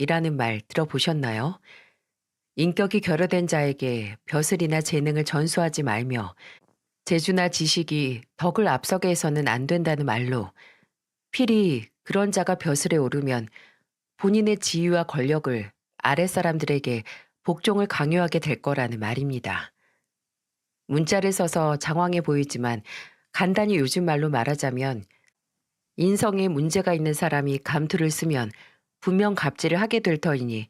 인격이라는 말 들어보셨나요? 인격이 결여된 자에게 벼슬이나 재능을 전수하지 말며 재주나 지식이 덕을 앞서게 해서는 안 된다는 말로 필히 그런 자가 벼슬에 오르면 본인의 지위와 권력을 아랫사람들에게 복종을 강요하게 될 거라는 말입니다. 문자를 써서 장황해 보이지만 간단히 요즘 말로 말하자면 인성에 문제가 있는 사람이 감투를 쓰면 분명 갑질을 하게 될 터이니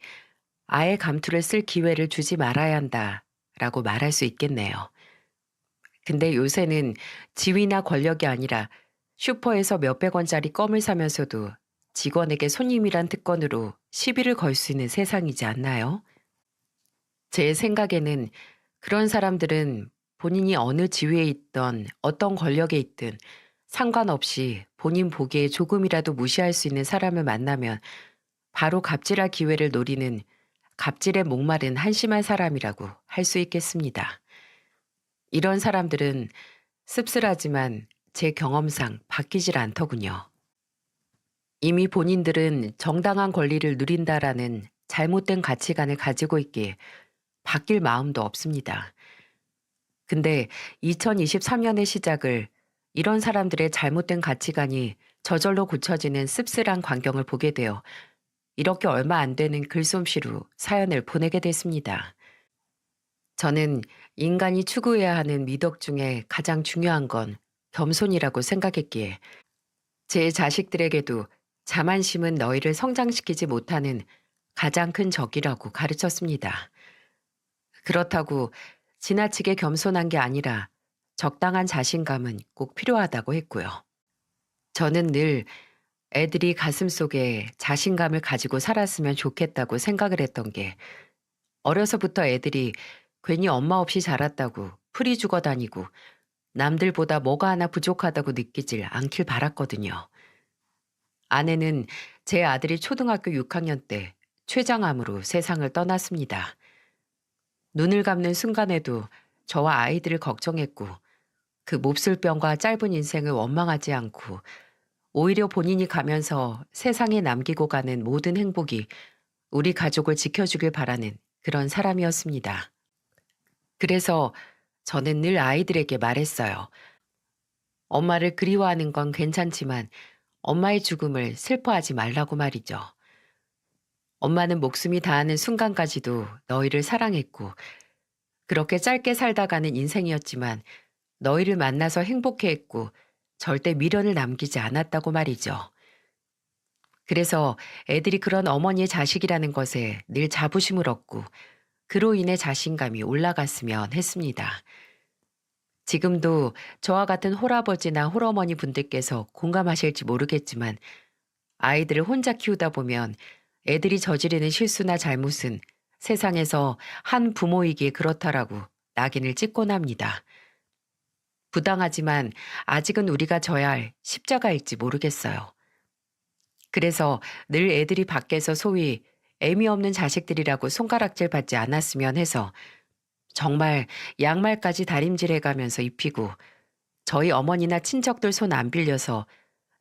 아예 감투를 쓸 기회를 주지 말아야 한다라고 말할 수 있겠네요. 근데 요새는 지위나 권력이 아니라 슈퍼에서 몇백 원짜리 껌을 사면서도 직원에게 손님이란 특권으로 시비를 걸 수 있는 세상이지 않나요? 제 생각에는 그런 사람들은 본인이 어느 지위에 있던 어떤 권력에 있든 상관없이 본인 보기에 조금이라도 무시할 수 있는 사람을 만나면 바로 갑질할 기회를 노리는 갑질에 목마른 한심한 사람이라고 할 수 있겠습니다. 이런 사람들은 씁쓸하지만 제 경험상 바뀌질 않더군요. 이미 본인들은 정당한 권리를 누린다라는 잘못된 가치관을 가지고 있기에 바뀔 마음도 없습니다. 근데 2023년의 시작을 이런 사람들의 잘못된 가치관이 저절로 고쳐지는 씁쓸한 광경을 보게 되어 이렇게 얼마 안 되는 글솜씨로 사연을 보내게 됐습니다. 저는 인간이 추구해야 하는 미덕 중에 가장 중요한 건 겸손이라고 생각했기에 제 자식들에게도 자만심은 너희를 성장시키지 못하는 가장 큰 적이라고 가르쳤습니다. 그렇다고 지나치게 겸손한 게 아니라 적당한 자신감은 꼭 필요하다고 했고요. 저는 늘 애들이 가슴속에 자신감을 가지고 살았으면 좋겠다고 생각을 했던 게 어려서부터 애들이 괜히 엄마 없이 자랐다고 풀이 죽어 다니고 남들보다 뭐가 하나 부족하다고 느끼질 않길 바랐거든요. 아내는 제 아들이 초등학교 6학년 때 췌장암으로 세상을 떠났습니다. 눈을 감는 순간에도 저와 아이들을 걱정했고 그 몹쓸 병과 짧은 인생을 원망하지 않고 오히려 본인이 가면서 세상에 남기고 가는 모든 행복이 우리 가족을 지켜주길 바라는 그런 사람이었습니다. 그래서 저는 늘 아이들에게 말했어요. 엄마를 그리워하는 건 괜찮지만 엄마의 죽음을 슬퍼하지 말라고 말이죠. 엄마는 목숨이 다하는 순간까지도 너희를 사랑했고 그렇게 짧게 살다가는 인생이었지만 너희를 만나서 행복해했고 절대 미련을 남기지 않았다고 말이죠. 그래서 애들이 그런 어머니의 자식이라는 것에 늘 자부심을 얻고 그로 인해 자신감이 올라갔으면 했습니다. 지금도 저와 같은 홀아버지나 홀어머니 분들께서 공감하실지 모르겠지만 아이들을 혼자 키우다 보면 애들이 저지르는 실수나 잘못은 세상에서 한 부모이기에 그렇다라고 낙인을 찍곤 합니다. 부당하지만 아직은 우리가 져야 할 십자가일지 모르겠어요. 그래서 늘 애들이 밖에서 소위 애미 없는 자식들이라고 손가락질 받지 않았으면 해서 정말 양말까지 다림질해 가면서 입히고 저희 어머니나 친척들 손 안 빌려서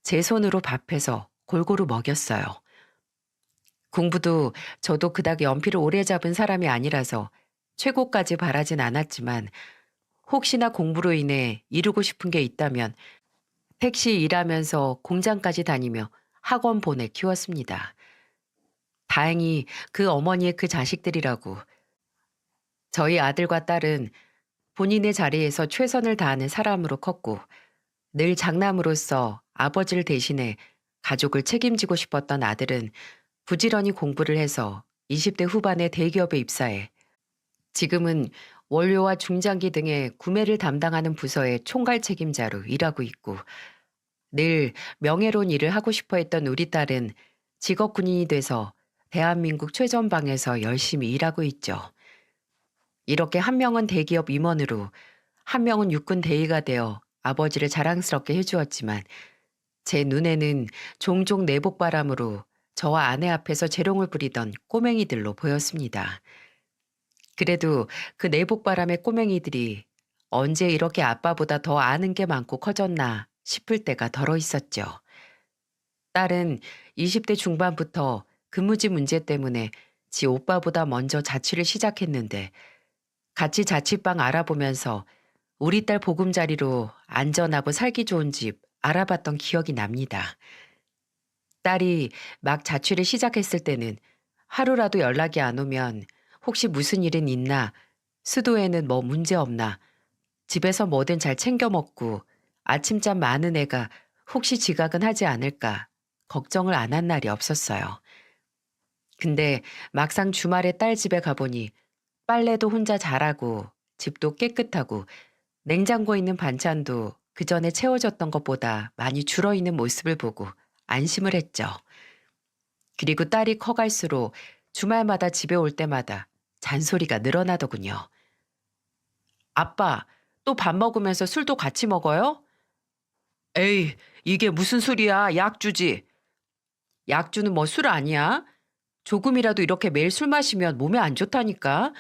제 손으로 밥해서 골고루 먹였어요. 공부도 저도 그닥 연필을 오래 잡은 사람이 아니라서 최고까지 바라진 않았지만 혹시나 공부로 인해 이루고 싶은 게 있다면 택시 일하면서 공장까지 다니며 학원 보내 키웠습니다. 다행히 그 어머니의 그 자식들이라고 저희 아들과 딸은 본인의 자리에서 최선을 다하는 사람으로 컸고 늘 장남으로서 아버지를 대신해 가족을 책임지고 싶었던 아들은 부지런히 공부를 해서 20대 후반에 대기업에 입사해 지금은 원료와 중장기 등의 구매를 담당하는 부서의 총괄 책임자로 일하고 있고 늘 명예로운 일을 하고 싶어 했던 우리 딸은 직업 군인이 돼서 대한민국 최전방에서 열심히 일하고 있죠. 이렇게 한 명은 대기업 임원으로 한 명은 육군 대위가 되어 아버지를 자랑스럽게 해주었지만 제 눈에는 종종 내복바람으로 저와 아내 앞에서 재롱을 부리던 꼬맹이들로 보였습니다. 그래도 그 내복바람의 꼬맹이들이 언제 이렇게 아빠보다 더 아는 게 많고 커졌나 싶을 때가 덜어 있었죠. 딸은 20대 중반부터 근무지 문제 때문에 지 오빠보다 먼저 자취를 시작했는데 같이 자취방 알아보면서 우리 딸 보금자리로 안전하고 살기 좋은 집 알아봤던 기억이 납니다. 딸이 막 자취를 시작했을 때는 하루라도 연락이 안 오면 혹시 무슨 일은 있나, 수도에는 뭐 문제 없나, 집에서 뭐든 잘 챙겨 먹고 아침잠 많은 애가 혹시 지각은 하지 않을까 걱정을 안 한 날이 없었어요. 근데 막상 주말에 딸 집에 가보니 빨래도 혼자 잘하고 집도 깨끗하고 냉장고에 있는 반찬도 그 전에 채워졌던 것보다 많이 줄어있는 모습을 보고 안심을 했죠. 그리고 딸이 커갈수록 주말마다 집에 올 때마다 잔소리가 늘어나더군요. 아빠, 또 밥 먹으면서 술도 같이 먹어요? 에이, 이게 무슨 술이야? 약주지. 약주는 뭐 술 아니야? 조금이라도 이렇게 매일 술 마시면 몸에 안 좋다니까.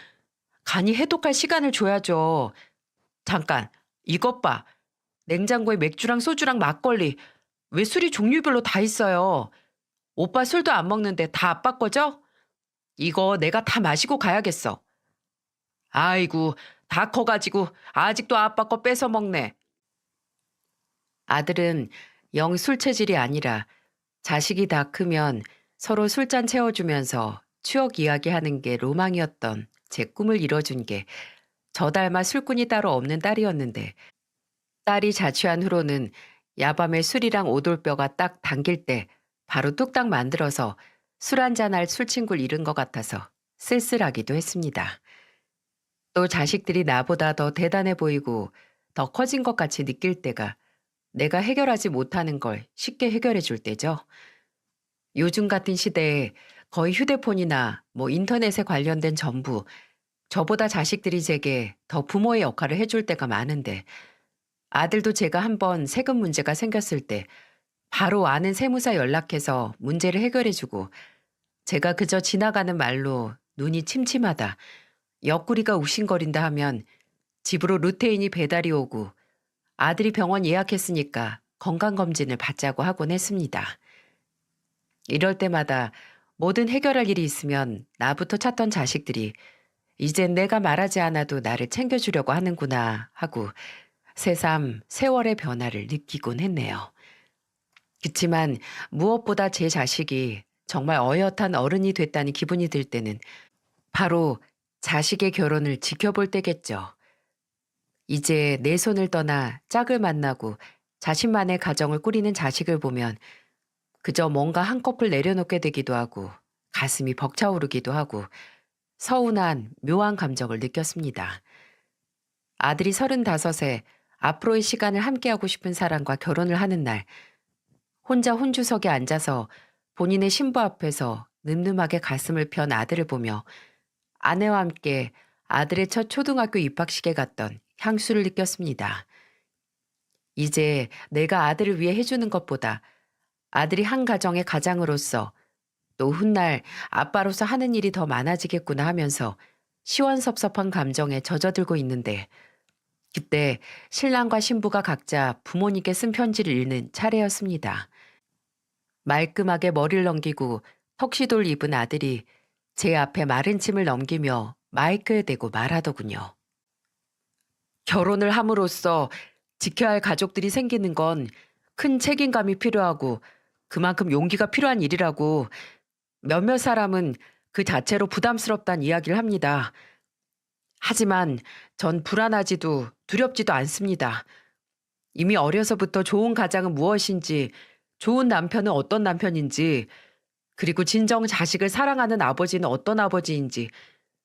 간이 해독할 시간을 줘야죠. 잠깐, 이것 봐. 냉장고에 맥주랑 소주랑 막걸리. 왜 술이 종류별로 다 있어요? 오빠 술도 안 먹는데 다 아빠 거죠? 이거 내가 다 마시고 가야겠어. 아이고, 다 커가지고 아직도 아빠 거 뺏어 먹네. 아들은 영 술 체질이 아니라 자식이 다 크면 서로 술잔 채워주면서 추억 이야기하는 게 로망이었던 제 꿈을 이뤄준 게 저 닮아 술꾼이 따로 없는 딸이었는데, 딸이 자취한 후로는 야밤에 술이랑 오돌뼈가 딱 당길 때 바로 뚝딱 만들어서 술 한잔할 술친구를 잃은 것 같아서 쓸쓸하기도 했습니다. 또 자식들이 나보다 더 대단해 보이고 더 커진 것 같이 느낄 때가 내가 해결하지 못하는 걸 쉽게 해결해 줄 때죠. 요즘 같은 시대에 거의 휴대폰이나 뭐 인터넷에 관련된 전부 저보다 자식들이 제게 더 부모의 역할을 해줄 때가 많은데, 아들도 제가 한번 세금 문제가 생겼을 때 바로 아는 세무사 연락해서 문제를 해결해주고, 제가 그저 지나가는 말로 눈이 침침하다, 옆구리가 욱신거린다 하면 집으로 루테인이 배달이 오고 아들이 병원 예약했으니까 건강검진을 받자고 하곤 했습니다. 이럴 때마다 뭐든 해결할 일이 있으면 나부터 찾던 자식들이 이젠 내가 말하지 않아도 나를 챙겨주려고 하는구나 하고 새삼 세월의 변화를 느끼곤 했네요. 그치만 무엇보다 제 자식이 정말 어엿한 어른이 됐다는 기분이 들 때는 바로 자식의 결혼을 지켜볼 때겠죠. 이제 내 손을 떠나 짝을 만나고 자신만의 가정을 꾸리는 자식을 보면 그저 뭔가 한꺼풀 내려놓게 되기도 하고 가슴이 벅차오르기도 하고 서운한 묘한 감정을 느꼈습니다. 아들이 35에 앞으로의 시간을 함께하고 싶은 사람과 결혼을 하는 날, 혼자 혼주석에 앉아서 본인의 신부 앞에서 늠름하게 가슴을 편 아들을 보며 아내와 함께 아들의 첫 초등학교 입학식에 갔던 향수를 느꼈습니다. 이제 내가 아들을 위해 해주는 것보다 아들이 한 가정의 가장으로서 또 훗날 아빠로서 하는 일이 더 많아지겠구나 하면서 시원섭섭한 감정에 젖어들고 있는데, 그때 신랑과 신부가 각자 부모님께 쓴 편지를 읽는 차례였습니다. 말끔하게 머리를 넘기고 턱시도를 입은 아들이 제 앞에 마른 침을 넘기며 마이크에 대고 말하더군요. 결혼을 함으로써 지켜야 할 가족들이 생기는 건 큰 책임감이 필요하고 그만큼 용기가 필요한 일이라고, 몇몇 사람은 그 자체로 부담스럽다는 이야기를 합니다. 하지만 전 불안하지도 두렵지도 않습니다. 이미 어려서부터 좋은 가장은 무엇인지, 좋은 남편은 어떤 남편인지, 그리고 진정 자식을 사랑하는 아버지는 어떤 아버지인지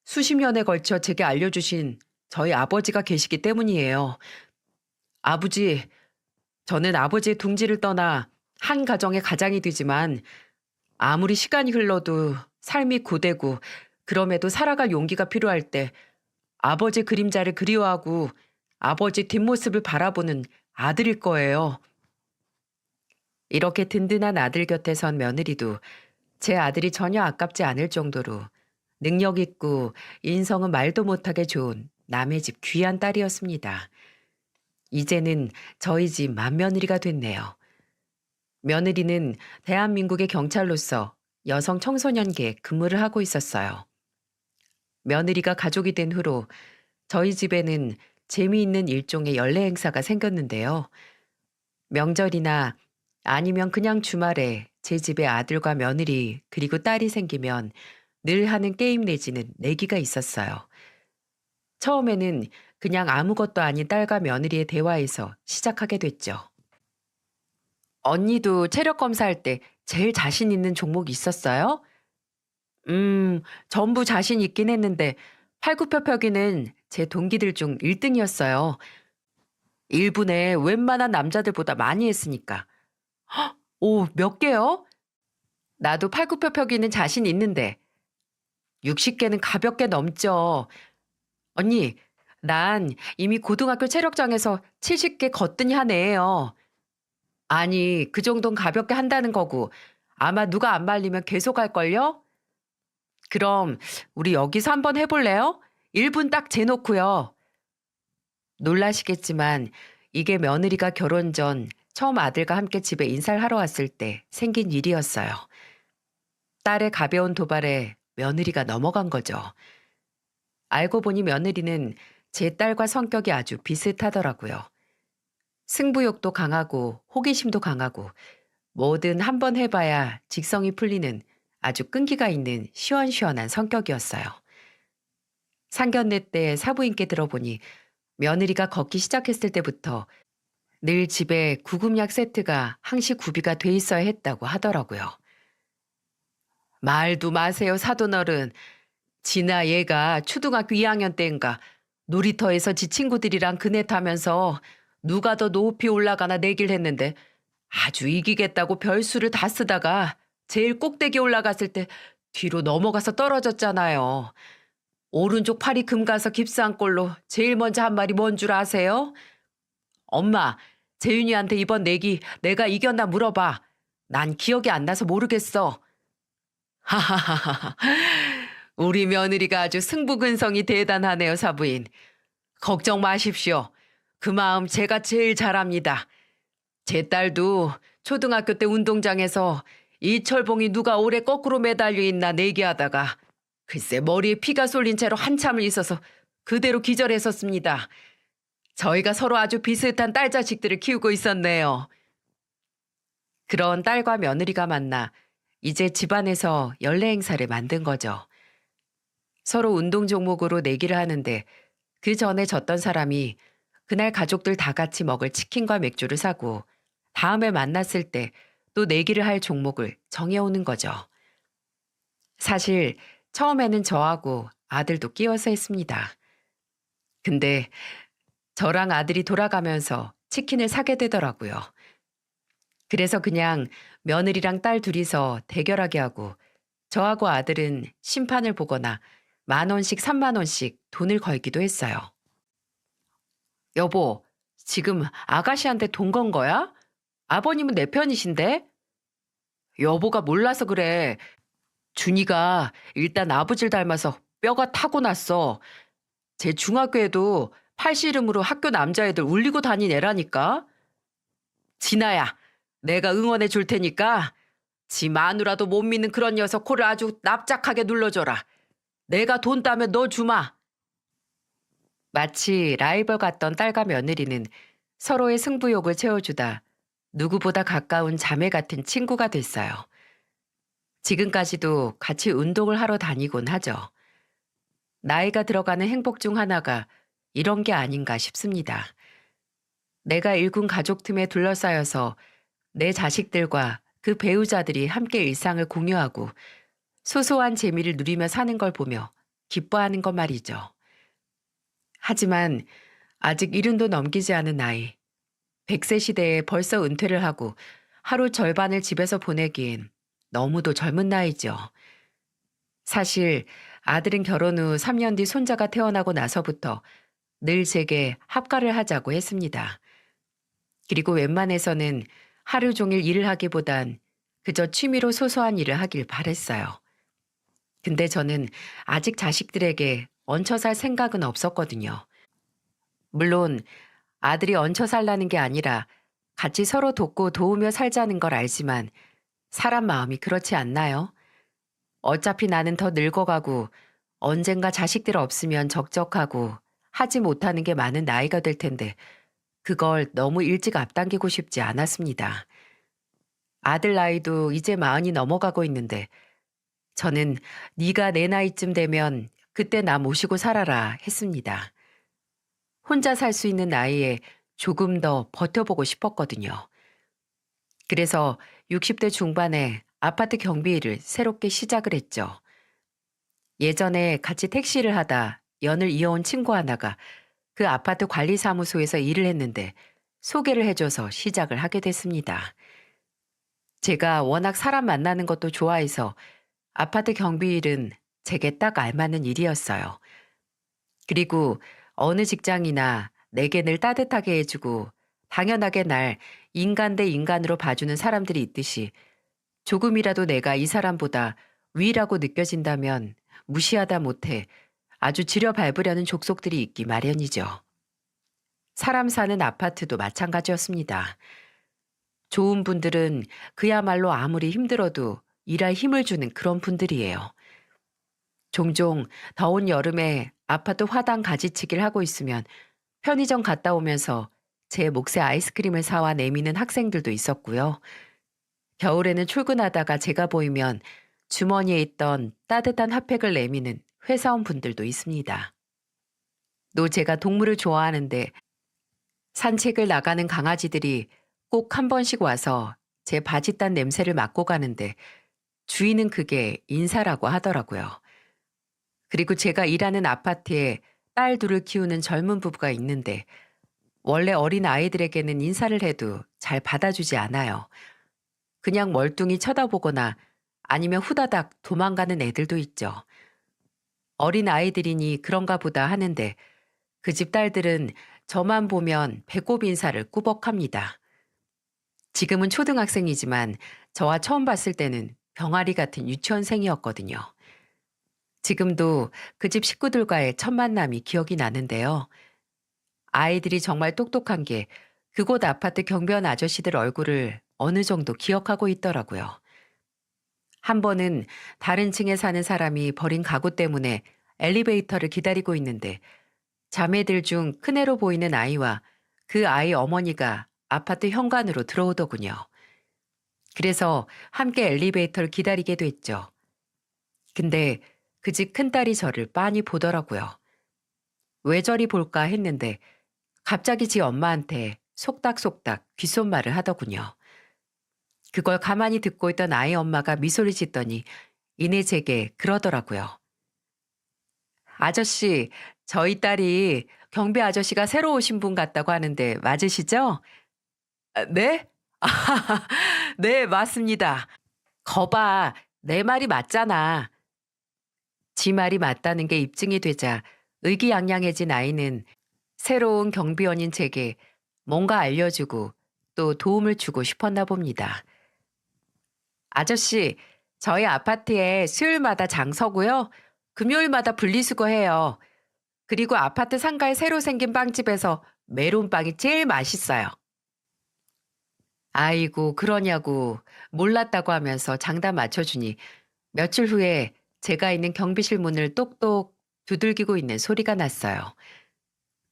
수십 년에 걸쳐 제게 알려주신 저희 아버지가 계시기 때문이에요. 아버지, 저는 아버지의 둥지를 떠나 한 가정의 가장이 되지만 아무리 시간이 흘러도 삶이 고되고 그럼에도 살아갈 용기가 필요할 때 아버지 그림자를 그리워하고 아버지 뒷모습을 바라보는 아들일 거예요. 이렇게 든든한 아들 곁에 선 며느리도 제 아들이 전혀 아깝지 않을 정도로 능력 있고 인성은 말도 못하게 좋은 남의 집 귀한 딸이었습니다. 이제는 저희 집 맏며느리가 됐네요. 며느리는 대한민국의 경찰로서 여성 청소년기에 근무를 하고 있었어요. 며느리가 가족이 된 후로 저희 집에는 재미있는 일종의 연례 행사가 생겼는데요. 명절이나 아니면 그냥 주말에 제 집에 아들과 며느리 그리고 딸이 생기면 늘 하는 게임 내지는 내기가 있었어요. 처음에는 그냥 아무것도 아닌 딸과 며느리의 대화에서 시작하게 됐죠. 언니도 체력 검사할 때 제일 자신 있는 종목 있었어요? 전부 자신 있긴 했는데 팔굽혀펴기는 제 동기들 중 1등이었어요. 1분에 웬만한 남자들보다 많이 했으니까. 오, 몇 개요? 나도 팔굽혀펴기는 자신 있는데 60개는 가볍게 넘죠. 언니, 난 이미 고등학교 체력장에서 70개 거뜬히 한 애예요. 아니, 그 정도는 가볍게 한다는 거고 아마 누가 안 말리면 계속 할걸요? 그럼 우리 여기서 한번 해볼래요? 1분 딱 재놓고요. 놀라시겠지만 이게 며느리가 결혼 전 처음 아들과 함께 집에 인사를 하러 왔을 때 생긴 일이었어요. 딸의 가벼운 도발에 며느리가 넘어간 거죠. 알고 보니 며느리는 제 딸과 성격이 아주 비슷하더라고요. 승부욕도 강하고 호기심도 강하고 뭐든 한번 해봐야 직성이 풀리는 아주 끈기가 있는 시원시원한 성격이었어요. 상견례 때 사부인께 들어보니 며느리가 걷기 시작했을 때부터 늘 집에 구급약 세트가 항시 구비가 돼 있어야 했다고 하더라고요. 말도 마세요, 사돈어른. 지나 얘가 초등학교 2학년 때인가 놀이터에서 지 친구들이랑 그네 타면서 누가 더 높이 올라가나 내기를 했는데 아주 이기겠다고 별수를 다 쓰다가 제일 꼭대기 올라갔을 때 뒤로 넘어가서 떨어졌잖아요. 오른쪽 팔이 금 가서 깁스한 꼴로 제일 먼저 한 말이 뭔 줄 아세요? 엄마, 재윤이한테 이번 내기 내가 이겼나 물어봐. 난 기억이 안 나서 모르겠어. 하하하하. 우리 며느리가 아주 승부근성이 대단하네요, 사부인. 걱정 마십시오. 그 마음 제가 제일 잘합니다. 제 딸도 초등학교 때 운동장에서 이 철봉이 누가 오래 거꾸로 매달려 있나 내기하다가 글쎄 머리에 피가 쏠린 채로 한참을 있어서 그대로 기절했었습니다. 저희가 서로 아주 비슷한 딸 자식들을 키우고 있었네요. 그런 딸과 며느리가 만나 이제 집안에서 연례 행사를 만든 거죠. 서로 운동 종목으로 내기를 하는데 그 전에 졌던 사람이 그날 가족들 다 같이 먹을 치킨과 맥주를 사고 다음에 만났을 때 또 내기를 할 종목을 정해오는 거죠. 사실 처음에는 저하고 아들도 끼워서 했습니다. 근데 저랑 아들이 돌아가면서 치킨을 사게 되더라고요. 그래서 그냥 며느리랑 딸 둘이서 대결하게 하고 저하고 아들은 심판을 보거나 10,000원씩 30,000원씩 돈을 걸기도 했어요. 여보, 지금 아가씨한테 돈 건 거야? 아버님은 내 편이신데? 여보가 몰라서 그래. 준이가 일단 아버지를 닮아서 뼈가 타고났어. 제 중학교에도 팔씨름으로 학교 남자애들 울리고 다닌 애라니까. 진아야, 내가 응원해 줄 테니까 지 마누라도 못 믿는 그런 녀석 코를 아주 납작하게 눌러줘라. 내가 돈 따면 너 주마. 마치 라이벌 같던 딸과 며느리는 서로의 승부욕을 채워주다 누구보다 가까운 자매 같은 친구가 됐어요. 지금까지도 같이 운동을 하러 다니곤 하죠. 나이가 들어가는 행복 중 하나가 이런 게 아닌가 싶습니다. 내가 일군 가족 틈에 둘러싸여서 내 자식들과 그 배우자들이 함께 일상을 공유하고 소소한 재미를 누리며 사는 걸 보며 기뻐하는 것 말이죠. 하지만 아직 70도 넘기지 않은 나이, 100세 시대에 벌써 은퇴를 하고 하루 절반을 집에서 보내기엔 너무도 젊은 나이죠. 사실 아들은 결혼 후 3년 뒤 손자가 태어나고 나서부터 늘 제게 합가를 하자고 했습니다. 그리고 웬만해서는 하루 종일 일을 하기보단 그저 취미로 소소한 일을 하길 바랬어요. 근데 저는 아직 자식들에게 얹혀 살 생각은 없었거든요. 물론 아들이 얹혀 살라는 게 아니라 같이 서로 돕고 도우며 살자는 걸 알지만 사람 마음이 그렇지 않나요? 어차피 나는 더 늙어가고 언젠가 자식들 없으면 적적하고 하지 못하는 게 많은 나이가 될 텐데 그걸 너무 일찍 앞당기고 싶지 않았습니다. 아들 나이도 이제 40이 넘어가고 있는데 저는 네가 내 나이쯤 되면 그때 나 모시고 살아라 했습니다. 혼자 살 수 있는 나이에 조금 더 버텨보고 싶었거든요. 그래서 60대 중반에 아파트 경비 일을 새롭게 시작을 했죠. 예전에 같이 택시를 하다 연을 이어온 친구 하나가 그 아파트 관리사무소에서 일을 했는데 소개를 해줘서 시작을 하게 됐습니다. 제가 워낙 사람 만나는 것도 좋아해서 아파트 경비 일은 제게 딱 알맞는 일이었어요. 그리고 어느 직장이나 내게 늘 따뜻하게 해주고 당연하게 날 인간 대 인간으로 봐주는 사람들이 있듯이 조금이라도 내가 이 사람보다 위라고 느껴진다면 무시하다 못해 아주 지려밟으려는 족속들이 있기 마련이죠. 사람 사는 아파트도 마찬가지였습니다. 좋은 분들은 그야말로 아무리 힘들어도 일할 힘을 주는 그런 분들이에요. 종종 더운 여름에 아파트 화단 가지치기를 하고 있으면 편의점 갔다 오면서 제 몫에 아이스크림을 사와 내미는 학생들도 있었고요. 겨울에는 출근하다가 제가 보이면 주머니에 있던 따뜻한 핫팩을 내미는 회사원 분들도 있습니다. 또 제가 동물을 좋아하는데 산책을 나가는 강아지들이 꼭 한 번씩 와서 제 바지단 냄새를 맡고 가는데 주인은 그게 인사라고 하더라고요. 그리고 제가 일하는 아파트에 딸 둘을 키우는 젊은 부부가 있는데 원래 어린 아이들에게는 인사를 해도 잘 받아주지 않아요. 그냥 멀뚱히 쳐다보거나 아니면 후다닥 도망가는 애들도 있죠. 어린 아이들이니 그런가 보다 하는데 그 집 딸들은 저만 보면 배꼽 인사를 꾸벅합니다. 지금은 초등학생이지만 저와 처음 봤을 때는 병아리 같은 유치원생이었거든요. 지금도 그 집 식구들과의 첫 만남이 기억이 나는데요. 아이들이 정말 똑똑한 게 그곳 아파트 경비원 아저씨들 얼굴을 어느 정도 기억하고 있더라고요. 한 번은 다른 층에 사는 사람이 버린 가구 때문에 엘리베이터를 기다리고 있는데 자매들 중 큰애로 보이는 아이와 그 아이 어머니가 아파트 현관으로 들어오더군요. 그래서 함께 엘리베이터를 기다리게 됐죠. 근데 그 집 큰딸이 저를 빤히 보더라고요. 왜 저리 볼까 했는데 갑자기 지 엄마한테 속닥속닥 귓속말을 하더군요. 그걸 가만히 듣고 있던 아이 엄마가 미소를 짓더니 이내 제게 그러더라고요. 아저씨, 저희 딸이 경비 아저씨가 새로 오신 분 같다고 하는데 맞으시죠? 아, 네? 네, 맞습니다. 거봐, 내 말이 맞잖아. 지 말이 맞다는 게 입증이 되자 의기양양해진 아이는 새로운 경비원인 제게 뭔가 알려주고 또 도움을 주고 싶었나 봅니다. 아저씨, 저희 아파트에 수요일마다 장 서고요. 금요일마다 분리수거해요. 그리고 아파트 상가에 새로 생긴 빵집에서 메론빵이 제일 맛있어요. 아이고, 그러냐고 몰랐다고 하면서 장단 맞춰주니 며칠 후에 제가 있는 경비실 문을 똑똑 두들기고 있는 소리가 났어요.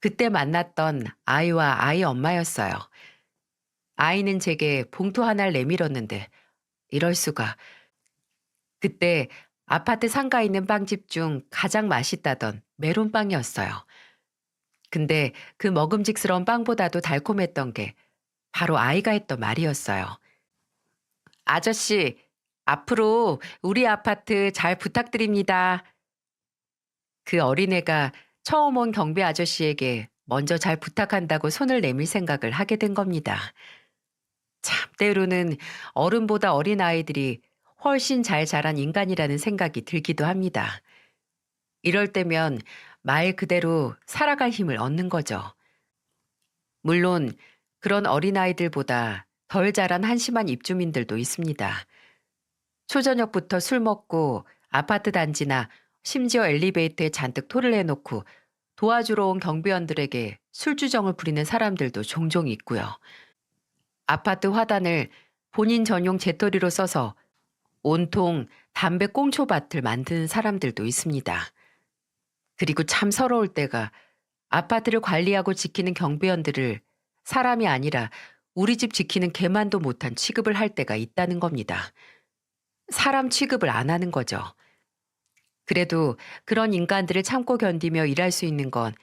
그때 만났던 아이와 아이 엄마였어요. 아이는 제게 봉투 하나를 내밀었는데 이럴 수가. 그때 아파트 상가에 있는 빵집 중 가장 맛있다던 메론빵이었어요. 근데 그 먹음직스러운 빵보다도 달콤했던 게 바로 아이가 했던 말이었어요. 아저씨, 앞으로 우리 아파트 잘 부탁드립니다. 그 어린애가 처음 온 경비 아저씨에게 먼저 잘 부탁한다고 손을 내밀 생각을 하게 된 겁니다. 참, 때로는 어른보다 어린 아이들이 훨씬 잘 자란 인간이라는 생각이 들기도 합니다. 이럴 때면 말 그대로 살아갈 힘을 얻는 거죠. 물론 그런 어린아이들보다 덜 자란 한심한 입주민들도 있습니다. 초저녁부터 술 먹고 아파트 단지나 심지어 엘리베이터에 잔뜩 토를 해놓고 도와주러 온 경비원들에게 술주정을 부리는 사람들도 종종 있고요. 아파트 화단을 본인 전용 재떨이로 써서 온통 담배 꽁초밭을 만드는 사람들도 있습니다. 그리고 참 서러울 때가 아파트를 관리하고 지키는 경비원들을 사람이 아니라 우리 집 지키는 개만도 못한 취급을 할 때가 있다는 겁니다. 사람 취급을 안 하는 거죠. 그래도 그런 인간들을 참고 견디며 일할 수 있는 건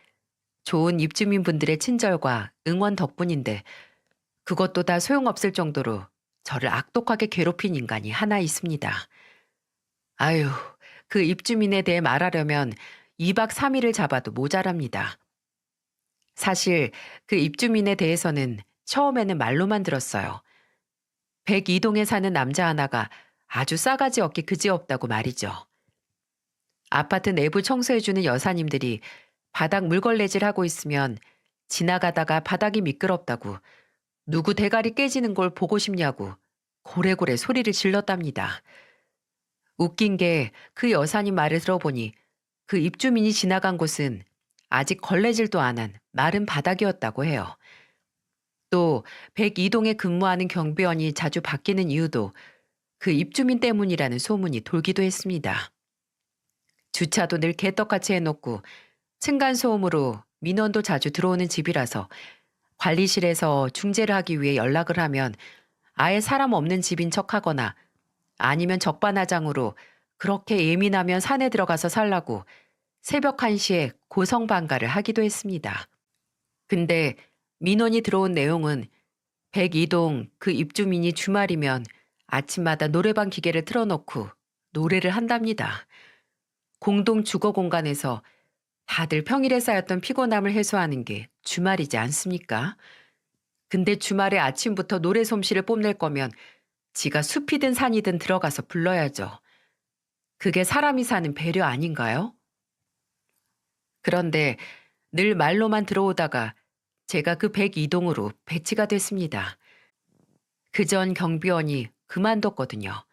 좋은 입주민분들의 친절과 응원 덕분인데 그것도 다 소용없을 정도로 저를 악독하게 괴롭힌 인간이 하나 있습니다. 아유, 그 입주민에 대해 말하려면 2박 3일을 잡아도 모자랍니다. 사실 그 입주민에 대해서는 처음에는 말로만 들었어요. 102동에 사는 남자 하나가 아주 싸가지 없게 그지없다고 말이죠. 아파트 내부 청소해주는 여사님들이 바닥 물걸레질 하고 있으면 지나가다가 바닥이 미끄럽다고 누구 대가리 깨지는 걸 보고 싶냐고 고래고래 소리를 질렀답니다. 웃긴 게 그 여사님 말을 들어보니 그 입주민이 지나간 곳은 아직 걸레질도 안 한 마른 바닥이었다고 해요. 또 102동에 근무하는 경비원이 자주 바뀌는 이유도 그 입주민 때문이라는 소문이 돌기도 했습니다. 주차도 늘 개떡같이 해놓고 층간소음으로 민원도 자주 들어오는 집이라서 관리실에서 중재를 하기 위해 연락을 하면 아예 사람 없는 집인 척하거나 아니면 적반하장으로 그렇게 예민하면 산에 들어가서 살라고 새벽 1시에 고성방가를 하기도 했습니다. 근데 민원이 들어온 내용은 102동 그 입주민이 주말이면 아침마다 노래방 기계를 틀어놓고 노래를 한답니다. 공동 주거 공간에서 다들 평일에 쌓였던 피곤함을 해소하는 게 주말이지 않습니까? 근데 주말에 아침부터 노래 솜씨를 뽐낼 거면 지가 숲이든 산이든 들어가서 불러야죠. 그게 사람이 사는 배려 아닌가요? 그런데 늘 말로만 들어오다가 제가 그 102동으로 배치가 됐습니다. 그전 경비원이 그만뒀거든요.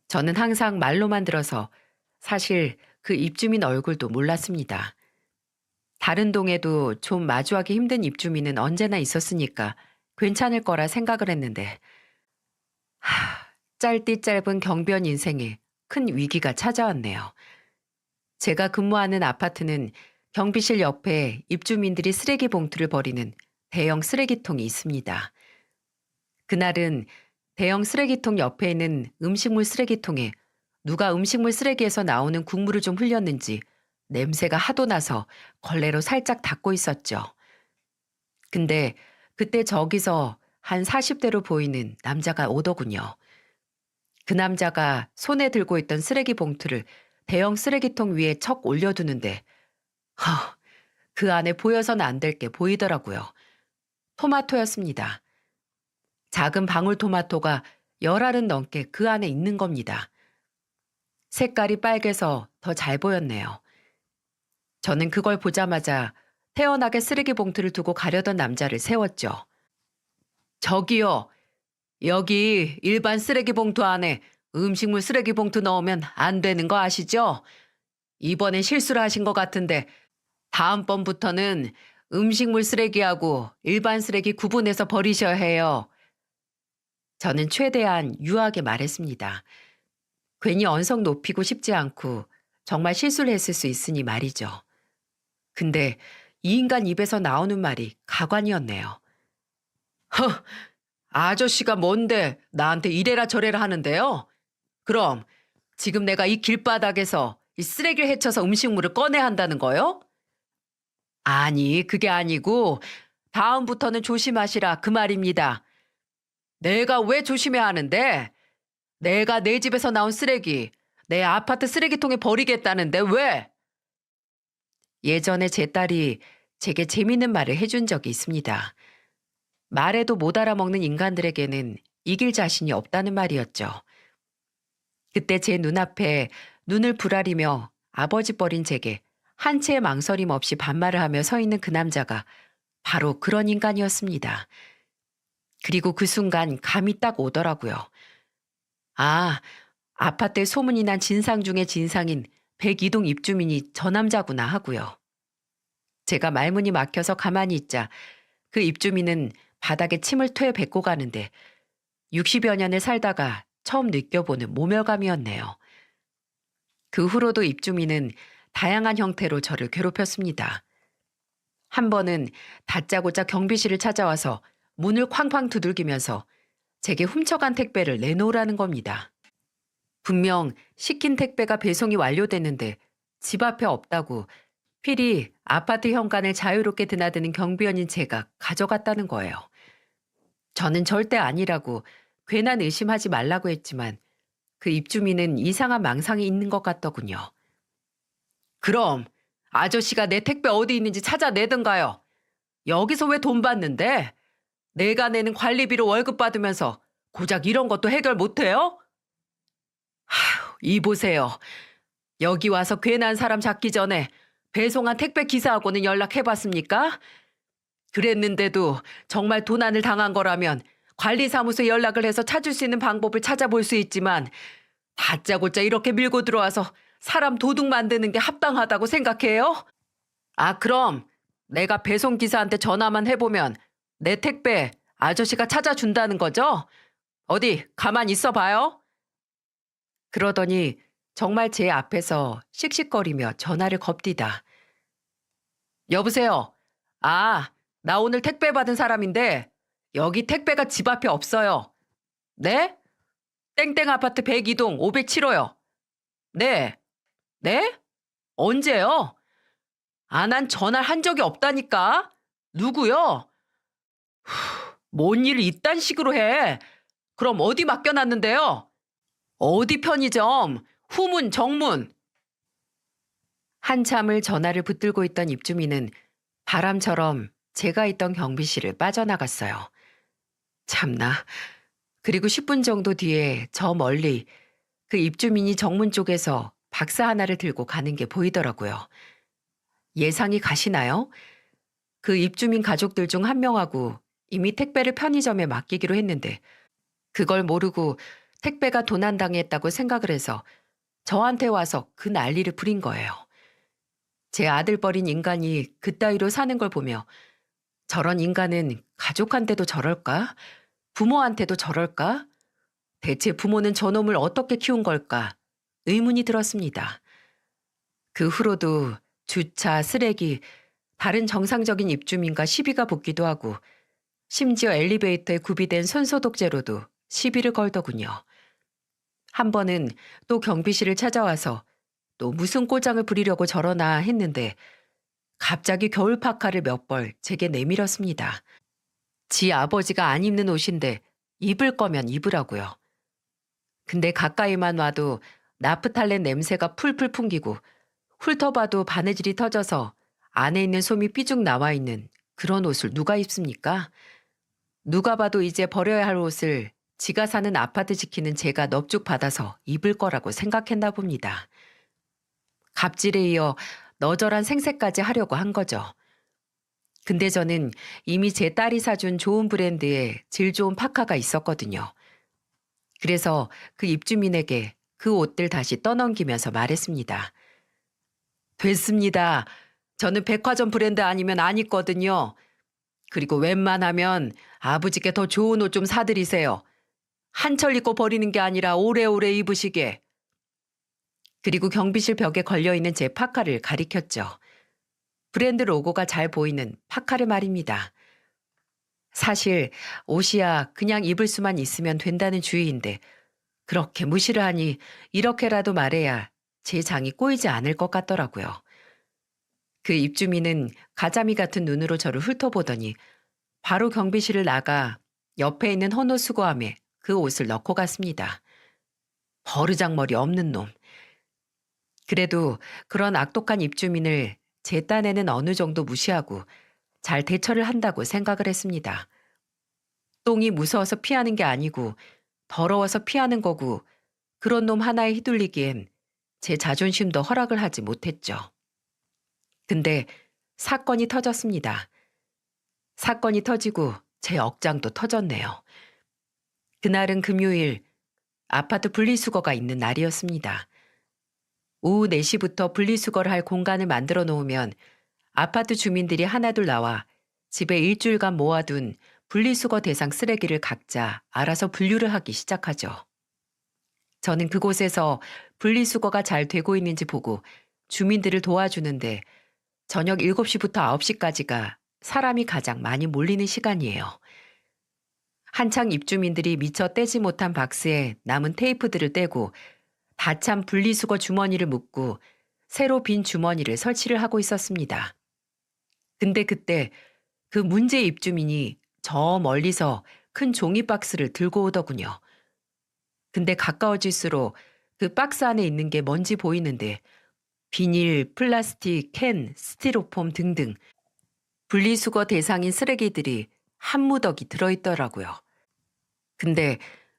저는 항상 말로만 들어서 사실 그 입주민 얼굴도 몰랐습니다. 다른 동에도 좀 마주하기 힘든 입주민은 언제나 있었으니까 괜찮을 거라 생각을 했는데 짧디 짧은 경비원 인생에 큰 위기가 찾아왔네요. 제가 근무하는 아파트는 경비실 옆에 입주민들이 쓰레기 봉투를 버리는 대형 쓰레기통이 있습니다. 그날은 대형 쓰레기통 옆에 있는 음식물 쓰레기통에 누가 음식물 쓰레기에서 나오는 국물을 좀 흘렸는지 냄새가 하도 나서 걸레로 살짝 닦고 있었죠. 근데 그때 저기서 한 40대로 보이는 남자가 오더군요. 그 남자가 손에 들고 있던 쓰레기 봉투를 대형 쓰레기통 위에 척 올려두는데 그 안에 보여서는 안 될 게 보이더라고요. 토마토였습니다. 작은 방울토마토가 10알은 넘게 그 안에 있는 겁니다. 색깔이 빨개서 더 잘 보였네요. 저는 그걸 보자마자 태연하게 쓰레기 봉투를 두고 가려던 남자를 세웠죠. 저기요, 여기 일반 쓰레기 봉투 안에 음식물 쓰레기 봉투 넣으면 안 되는 거 아시죠? 이번엔 실수를 하신 것 같은데 다음번부터는 음식물 쓰레기하고 일반 쓰레기 구분해서 버리셔야 해요. 저는 최대한 유하게 말했습니다. 괜히 언성 높이고 싶지 않고 정말 실수를 했을 수 있으니 말이죠. 근데 이 인간 입에서 나오는 말이 가관이었네요. 허, 아저씨가 뭔데 나한테 이래라 저래라 하는데요? 그럼 지금 내가 이 길바닥에서 이 쓰레기를 헤쳐서 음식물을 꺼내야 한다는 거요? 아니, 그게 아니고 다음부터는 조심하시라 그 말입니다. 내가 왜 조심해야 하는데? 내가 내 집에서 나온 쓰레기 내 아파트 쓰레기통에 버리겠다는데 왜? 예전에 제 딸이 제게 재밌는 말을 해준 적이 있습니다. 말해도 못 알아먹는 인간들에게는 이길 자신이 없다는 말이었죠. 그때 제 눈앞에 눈을 부라리며 아버지 버린 제게 한 채의 망설임 없이 반말을 하며 서 있는 그 남자가 바로 그런 인간이었습니다. 그리고 그 순간 감이 딱 오더라고요. 아, 아파트에 소문이 난 진상 중에 진상인 102동 입주민이 저 남자구나 하고요. 제가 말문이 막혀서 가만히 있자 그 입주민은 바닥에 침을 퇴 뱉고 가는데 60여 년을 살다가 처음 느껴보는 모멸감이었네요. 그 후로도 입주민은 다양한 형태로 저를 괴롭혔습니다. 한 번은 다짜고짜 경비실을 찾아와서 문을 쾅쾅 두들기면서 제게 훔쳐간 택배를 내놓으라는 겁니다. 분명 시킨 택배가 배송이 완료됐는데 집 앞에 없다고 필히 아파트 현관을 자유롭게 드나드는 경비원인 제가 가져갔다는 거예요. 저는 절대 아니라고 괜한 의심하지 말라고 했지만 그 입주민은 이상한 망상이 있는 것 같더군요. 그럼 아저씨가 내 택배 어디 있는지 찾아내든가요. 여기서 왜 돈 받는데? 내가 내는 관리비로 월급 받으면서 고작 이런 것도 해결 못해요? 이 보세요. 여기 와서 괜한 사람 잡기 전에 배송한 택배 기사하고는 연락해봤습니까? 그랬는데도 정말 도난을 당한 거라면 관리사무소에 연락을 해서 찾을 수 있는 방법을 찾아볼 수 있지만 다짜고짜 이렇게 밀고 들어와서 사람 도둑 만드는 게 합당하다고 생각해요? 아, 그럼 내가 배송기사한테 전화만 해보면 내 택배 아저씨가 찾아준다는 거죠? 어디 가만히 있어 봐요. 그러더니 정말 제 앞에서 씩씩거리며 전화를 겁디다. 여보세요. 아, 나 오늘 택배 받은 사람인데 여기 택배가 집 앞에 없어요. 네? 땡땡 아파트 102동 507호요. 네. 네? 언제요? 아, 난 전화를 한 적이 없다니까. 누구요? 뭔 일을 이딴 식으로 해. 그럼 어디 맡겨놨는데요? 어디 편의점? 후문, 정문. 한참을 전화를 붙들고 있던 입주민은 바람처럼 제가 있던 경비실을 빠져나갔어요. 참나. 그리고 10분 정도 뒤에 저 멀리 그 입주민이 정문 쪽에서 박스 하나를 들고 가는 게 보이더라고요. 예상이 가시나요? 그 입주민 가족들 중 한 명하고 이미 택배를 편의점에 맡기기로 했는데 그걸 모르고 택배가 도난당했다고 생각을 해서 저한테 와서 그 난리를 부린 거예요. 제 아들 버린 인간이 그따위로 사는 걸 보며 저런 인간은 가족한테도 저럴까? 부모한테도 저럴까? 대체 부모는 저놈을 어떻게 키운 걸까? 의문이 들었습니다. 그 후로도 주차, 쓰레기, 다른 정상적인 입주민과 시비가 붙기도 하고 심지어 엘리베이터에 구비된 손소독제로도 시비를 걸더군요. 한 번은 또 경비실을 찾아와서 또 무슨 꼴장을 부리려고 저러나 했는데 갑자기 겨울 파카를 몇 벌 제게 내밀었습니다. 지 아버지가 안 입는 옷인데 입을 거면 입으라고요. 근데 가까이만 와도 나프탈렌 냄새가 풀풀 풍기고 훑어봐도 바느질이 터져서 안에 있는 솜이 삐죽 나와 있는 그런 옷을 누가 입습니까? 누가 봐도 이제 버려야 할 옷을 지가 사는 아파트 지키는 제가 넙죽 받아서 입을 거라고 생각했나 봅니다. 갑질에 이어 너절한 생색까지 하려고 한 거죠. 근데 저는 이미 제 딸이 사준 좋은 브랜드의 질 좋은 파카가 있었거든요. 그래서 그 입주민에게 그 옷들 다시 떠넘기면서 말했습니다. 됐습니다. 저는 백화점 브랜드 아니면 안 입거든요. 그리고 웬만하면 아버지께 더 좋은 옷 좀 사드리세요. 한철 입고 버리는 게 아니라 오래오래 입으시게. 그리고 경비실 벽에 걸려있는 제 파카를 가리켰죠. 브랜드 로고가 잘 보이는 파카를 말입니다. 사실 옷이야 그냥 입을 수만 있으면 된다는 주의인데 그렇게 무시를 하니 이렇게라도 말해야 제 장이 꼬이지 않을 것 같더라고요. 그 입주민은 가자미 같은 눈으로 저를 훑어보더니 바로 경비실을 나가 옆에 있는 헌옷 수거함에 그 옷을 넣고 갔습니다. 버르장머리 없는 놈. 그래도 그런 악독한 입주민을 제 딴에는 어느 정도 무시하고 잘 대처를 한다고 생각을 했습니다. 똥이 무서워서 피하는 게 아니고 더러워서 피하는 거고 그런 놈 하나에 휘둘리기엔 제 자존심도 허락을 하지 못했죠. 근데 사건이 터졌습니다. 사건이 터지고 제 억장도 터졌네요. 그날은 금요일 아파트 분리수거가 있는 날이었습니다. 오후 4시부터 분리수거를 할 공간을 만들어 놓으면 아파트 주민들이 하나둘 나와 집에 일주일간 모아둔 분리수거 대상 쓰레기를 각자 알아서 분류를 하기 시작하죠. 저는 그곳에서 분리수거가 잘 되고 있는지 보고 주민들을 도와주는데 저녁 7시부터 9시까지가 사람이 가장 많이 몰리는 시간이에요. 한창 입주민들이 미처 떼지 못한 박스에 남은 테이프들을 떼고 다 찬 분리수거 주머니를 묶고 새로 빈 주머니를 설치를 하고 있었습니다. 근데 그때 그 문제 입주민이 저 멀리서 큰 종이 박스를 들고 오더군요. 근데 가까워질수록 그 박스 안에 있는 게 뭔지 보이는데 비닐, 플라스틱, 캔, 스티로폼 등등 분리수거 대상인 쓰레기들이 한 무더기 들어있더라고요. 근데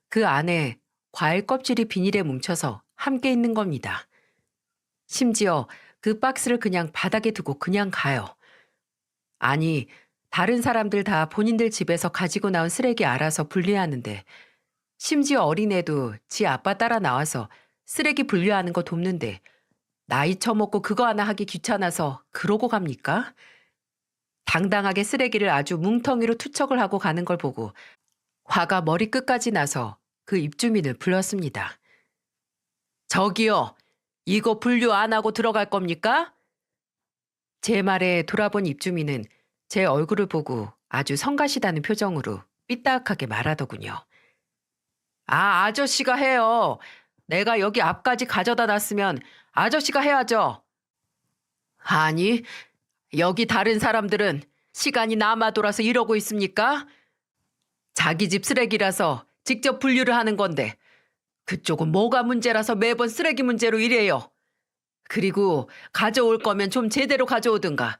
그 안에 과일 껍질이 비닐에 뭉쳐서 함께 있는 겁니다. 심지어 그 박스를 그냥 바닥에 두고 그냥 가요. 아니, 다른 사람들 다 본인들 집에서 가지고 나온 쓰레기 알아서 분리하는데 심지어 어린애도 지 아빠 따라 나와서 쓰레기 분리하는 거 돕는데 나이 처먹고 그거 하나 하기 귀찮아서 그러고 갑니까? 당당하게 쓰레기를 아주 뭉텅이로 투척을 하고 가는 걸 보고 화가 머리끝까지 나서 그 입주민을 불렀습니다. 저기요, 이거 분류 안 하고 들어갈 겁니까? 제 말에 돌아본 입주민은 제 얼굴을 보고 아주 성가시다는 표정으로 삐딱하게 말하더군요. 아, 아저씨가 해요. 내가 여기 앞까지 가져다 놨으면 아저씨가 해야죠. 아니, 여기 다른 사람들은 시간이 남아 돌아서 이러고 있습니까? 자기 집 쓰레기라서 직접 분류를 하는 건데 그쪽은 뭐가 문제라서 매번 쓰레기 문제로 이래요. 그리고 가져올 거면 좀 제대로 가져오든가.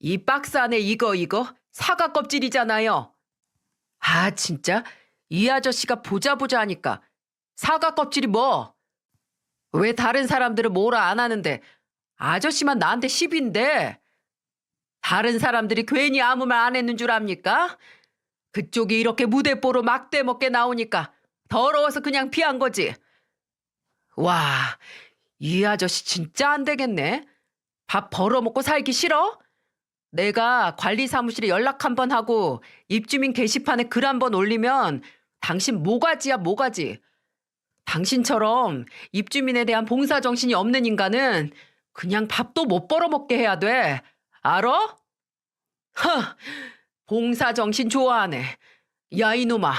이 박스 안에 이거 사과 껍질이잖아요. 아, 진짜? 이 아저씨가 보자 하니까 사과 껍질이 뭐? 왜 다른 사람들은 뭐라 안 하는데 아저씨만 나한테 시비인데? 다른 사람들이 괜히 아무 말 안 했는 줄 압니까? 그쪽이 이렇게 무대뽀로 막대 먹게 나오니까 더러워서 그냥 피한 거지. 와, 이 아저씨 진짜 안 되겠네. 밥 벌어먹고 살기 싫어? 내가 관리 사무실에 연락 한번 하고 입주민 게시판에 글 한번 올리면 당신 모가지야 모가지. 당신처럼 입주민에 대한 봉사정신이 없는 인간은 그냥 밥도 못 벌어먹게 해야 돼. 알아? 허, 봉사정신 좋아하네. 야 이놈아,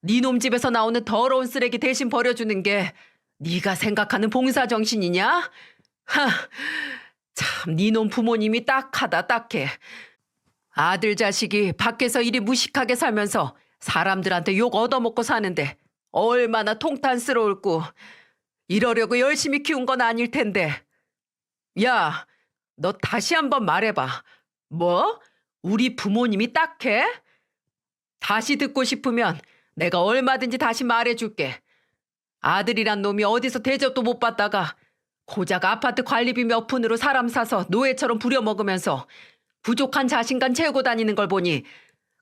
네 놈 집에서 나오는 더러운 쓰레기 대신 버려주는 게 네가 생각하는 봉사정신이냐? 하, 참 네 놈 부모님이 딱하다 딱해. 아들 자식이 밖에서 이리 무식하게 살면서 사람들한테 욕 얻어먹고 사는데 얼마나 통탄스러울고 이러려고 열심히 키운 건 아닐 텐데. 야, 너 다시 한번 말해봐. 뭐? 우리 부모님이 딱해? 다시 듣고 싶으면 내가 얼마든지 다시 말해줄게. 아들이란 놈이 어디서 대접도 못 받다가 고작 아파트 관리비 몇 푼으로 사람 사서 노예처럼 부려먹으면서 부족한 자신감 채우고 다니는 걸 보니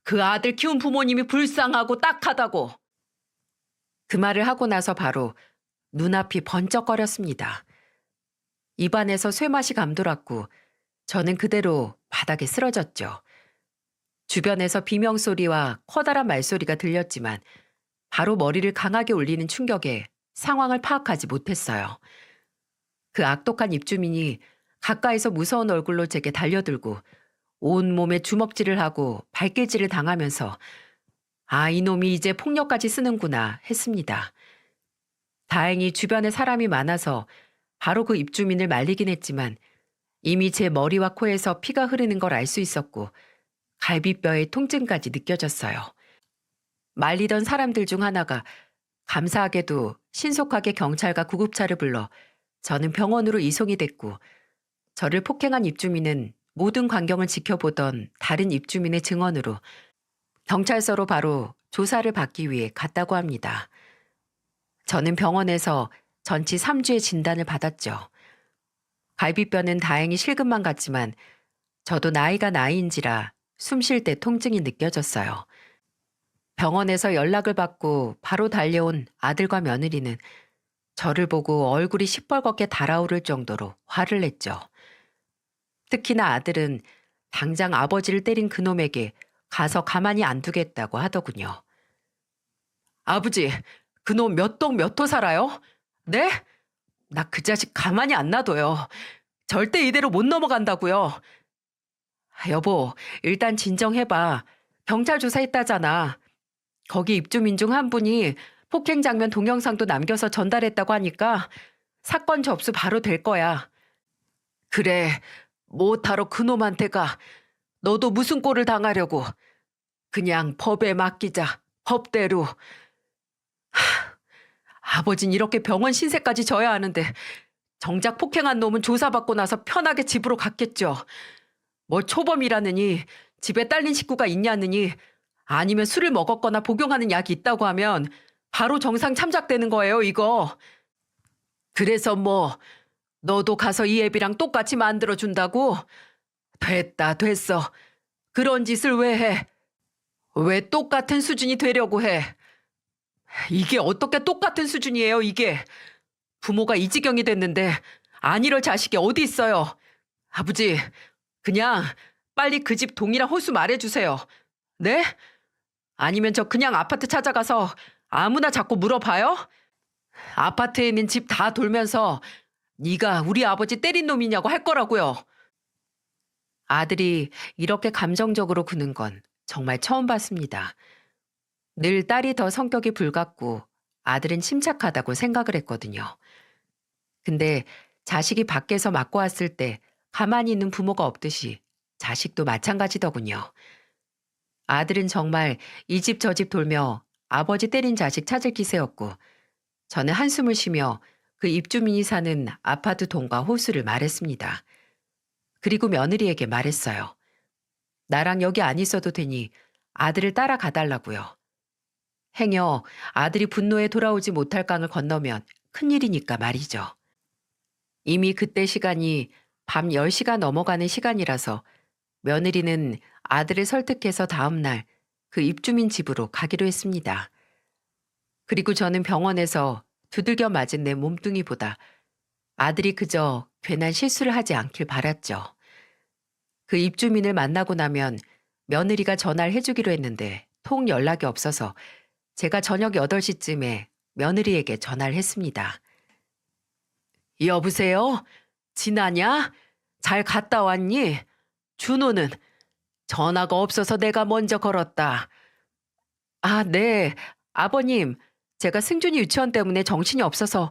그 아들 키운 부모님이 불쌍하고 딱하다고. 그 말을 하고 나서 바로 눈앞이 번쩍거렸습니다. 입안에서 쇠맛이 감돌았고 저는 그대로 바닥에 쓰러졌죠. 주변에서 비명소리와 커다란 말소리가 들렸지만 바로 머리를 강하게 울리는 충격에 상황을 파악하지 못했어요. 그 악독한 입주민이 가까이서 무서운 얼굴로 제게 달려들고 온몸에 주먹질을 하고 발길질을 당하면서 아, 이놈이 이제 폭력까지 쓰는구나 했습니다. 다행히 주변에 사람이 많아서 바로 그 입주민을 말리긴 했지만 이미 제 머리와 코에서 피가 흐르는 걸 알 수 있었고 갈비뼈의 통증까지 느껴졌어요. 말리던 사람들 중 하나가 감사하게도 신속하게 경찰과 구급차를 불러 저는 병원으로 이송이 됐고 저를 폭행한 입주민은 모든 광경을 지켜보던 다른 입주민의 증언으로 경찰서로 바로 조사를 받기 위해 갔다고 합니다. 저는 병원에서 전치 3주의 진단을 받았죠. 갈비뼈는 다행히 실금만 갔지만 저도 나이가 나이인지라 숨 쉴 때 통증이 느껴졌어요. 병원에서 연락을 받고 바로 달려온 아들과 며느리는 저를 보고 얼굴이 시뻘겋게 달아오를 정도로 화를 냈죠. 특히나 아들은 당장 아버지를 때린 그놈에게 가서 가만히 안 두겠다고 하더군요. 아버지, 그놈 몇 동 몇 호 살아요? 네? 나 그 자식 가만히 안 놔둬요. 절대 이대로 못 넘어간다고요. 여보, 일단 진정해봐. 경찰 조사했다잖아. 거기 입주민 중 한 분이 폭행 장면 동영상도 남겨서 전달했다고 하니까 사건 접수 바로 될 거야. 그래, 못하러 그놈한테 가. 너도 무슨 꼴을 당하려고. 그냥 법에 맡기자. 법대로. 아버진 이렇게 병원 신세까지 져야 하는데 정작 폭행한 놈은 조사받고 나서 편하게 집으로 갔겠죠. 뭐 초범이라느니 집에 딸린 식구가 있냐느니 아니면 술을 먹었거나 복용하는 약이 있다고 하면 바로 정상 참작되는 거예요, 이거. 그래서 뭐 너도 가서 이 애비랑 똑같이 만들어준다고? 됐다, 됐어. 그런 짓을 왜 해? 왜 똑같은 수준이 되려고 해? 이게 어떻게 똑같은 수준이에요, 이게? 부모가 이 지경이 됐는데 안 이럴 자식이 어디 있어요? 아버지, 그냥 빨리 그 집 동이랑 호수 말해주세요. 네? 아니면 저 그냥 아파트 찾아가서 아무나 자꾸 물어봐요? 아파트에 있는 집 다 돌면서 네가 우리 아버지 때린 놈이냐고 할 거라고요. 아들이 이렇게 감정적으로 구는 건 정말 처음 봤습니다. 늘 딸이 더 성격이 불같고 아들은 침착하다고 생각을 했거든요. 근데 자식이 밖에서 맞고 왔을 때 가만히 있는 부모가 없듯이 자식도 마찬가지더군요. 아들은 정말 이 집 저 집 돌며 아버지 때린 자식 찾을 기세였고 저는 한숨을 쉬며 그 입주민이 사는 아파트 동과 호수를 말했습니다. 그리고 며느리에게 말했어요. 나랑 여기 안 있어도 되니 아들을 따라가 달라고요. 행여 아들이 분노에 돌아오지 못할 강을 건너면 큰일이니까 말이죠. 이미 그때 시간이 밤 10시가 넘어가는 시간이라서 며느리는 아들을 설득해서 다음날 그 입주민 집으로 가기로 했습니다. 그리고 저는 병원에서 두들겨 맞은 내 몸뚱이보다 아들이 그저 괜한 실수를 하지 않길 바랐죠. 그 입주민을 만나고 나면 며느리가 전화를 해주기로 했는데 통 연락이 없어서 제가 저녁 8시쯤에 며느리에게 전화를 했습니다. 여보세요? 진아냐? 잘 갔다 왔니? 준호는? 전화가 없어서 내가 먼저 걸었다. 아, 네. 아버님, 제가 승준이 유치원 때문에 정신이 없어서